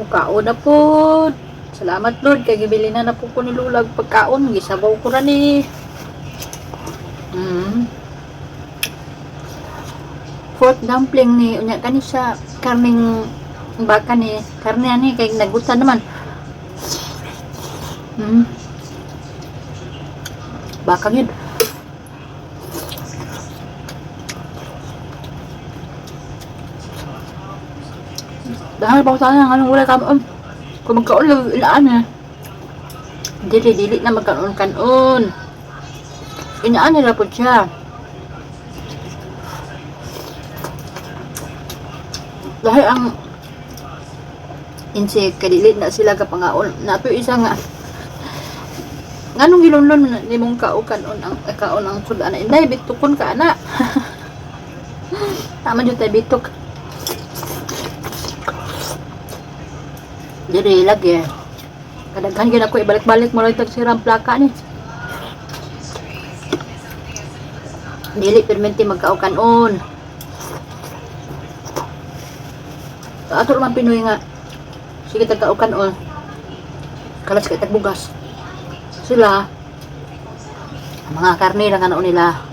Mukaon na po. Salamat Lord kay gibili na po ko ni Lulag pagkaon gisabaw ko ra ni. Pork dumpling ni unya kani sa karning baka ni karne ani kay nagutan naman. Baka yun. Dahil pa sana anong wala ka kung magkaon lang ilaan eh. Dili na magkaon-kanon. Inaan nila po siya. Dahil ang insect kadili na sila kapangaon. Nato isa nga nganong gilonlon ni mong kaukanon ang kaon ang sudan na inday bitukon ka ana. Tama jud tay bitok. Diri lagi. Kadaghan gyud ako ibalik-balik mo lang tag sirang plaka ni. Dili permente magkaukanon. Ato man Pinoy nga sige tag kaukanon. Kalas kay tag bugas. Sila mga karne lang ano nila.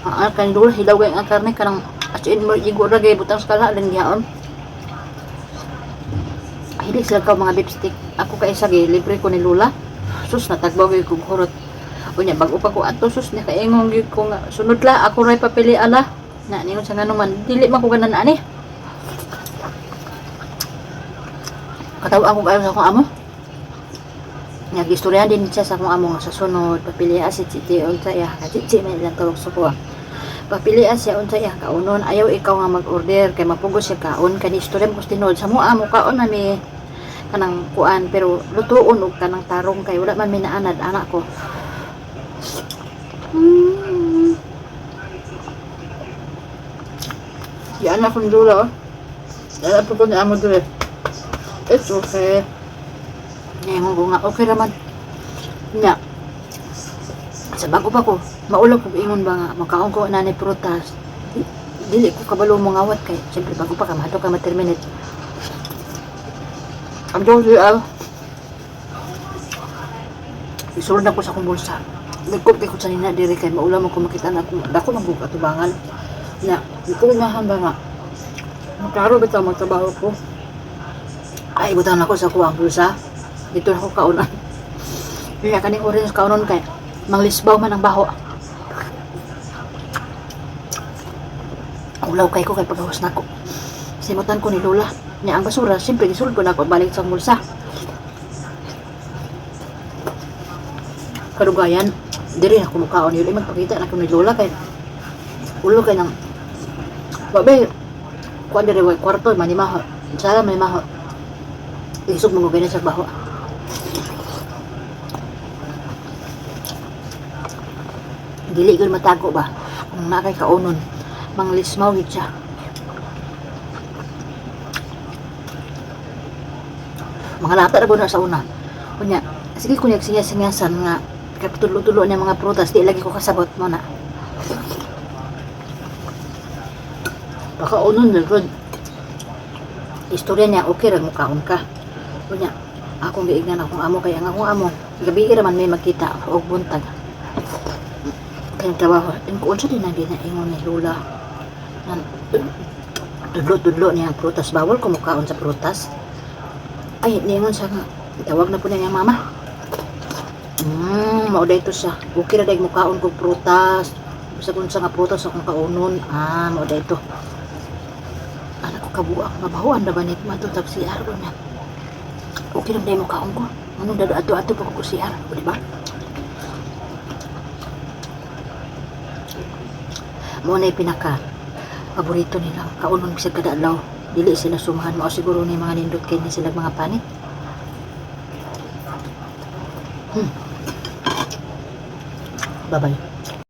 Ang kan dul hilaw kay ang karne kanang asin mo igo ra gay butang skala lang gihaon. Hindi sila ka mga lipstick. Ako kay isa libre ko ni Lula. Sus natagbaw ko kurot. Unya bago pa ko ato sus na kaingong gyud ko nga sunod la ako ray papili ala. Na ningon sa ngano man dili man ko ganan ani. Kataw ako kayo sa akong amo. Nag-istorya din siya sa akong amo nga sa sunod papili si Titi unsa ya. Titi man lang tawag sa ko. Papili siya unsa ya kaunon ayaw ikaw nga mag-order kay mapugos siya kaon kani istorya mo tinod sa mo amo kaon na mi kanang kuan pero lutuon og kanang tarong kay wala man minaanad anak ko. Yan na kung dula. Yan po ko ni amo dula. It's okay. Ngayon ko nga okay raman. Nya. Sa bago pa ko, maulog ko ingon ba nga makaon ko na ni prutas. Dili ko kabalo mo ngawat kay siyempre bago pa ka mato ka ma-terminate. Ang dole isulod na ko sa akong bulsa. Nagkop ko sa nina diri kay maulam mo ko makita na ako dako man ko atubangan. Nya, iko na hamba nga. Makaro bitaw magtrabaho ko. Ay butang ako sa kuwang bulsa. Dito na ko kaunan. Kaya kaning orange kaunon kay manglisbaw man ang baho. Ulaw kay ko kay pagahos nako. Simutan ko ni Lola. Nya ang basura, siyempre gisulod ko na ako balik sa bulsa. Karugayan, diri ako mukaon yun. Magpakita na ko ni Lola kay ulo kay nang babe, kuan diri way kwarto manimaho. Sala may maho. Isog mo gani sa baho. Dili gud matago ba kung nakay kaunon manglismaw gid siya. Mga lata ra na sa una kunya sige kunya siya-singasan nga kapitulo-tulo niya mga prutas di lagi ko kasabot mo na baka unon na gud istorya niya okay ra mo kaon ka kunya akong giignan akong amo kay ang akong amo gabi ra man may makita og buntag kaya trabaho, yung kuon sa din na ingon ni Lola tudlo-tudlo niya ang prutas bawal kumukaon sa prutas ay ningon sa tawag na po niya mama mauda ito siya okay na dahil mukaon kong prutas sa kung sa nga prutas akong kaunon mauda ito anak ko kabuak mabahuan na ba nit matutag si Argo na okay na dahil mukaon ko anong dado ato-ato pa ko si Argo diba mo na pinaka paborito nila kaunon bisag kada adlaw dili sila sumahan mo siguro ni mga nindot kay ni sila mga panit bye bye.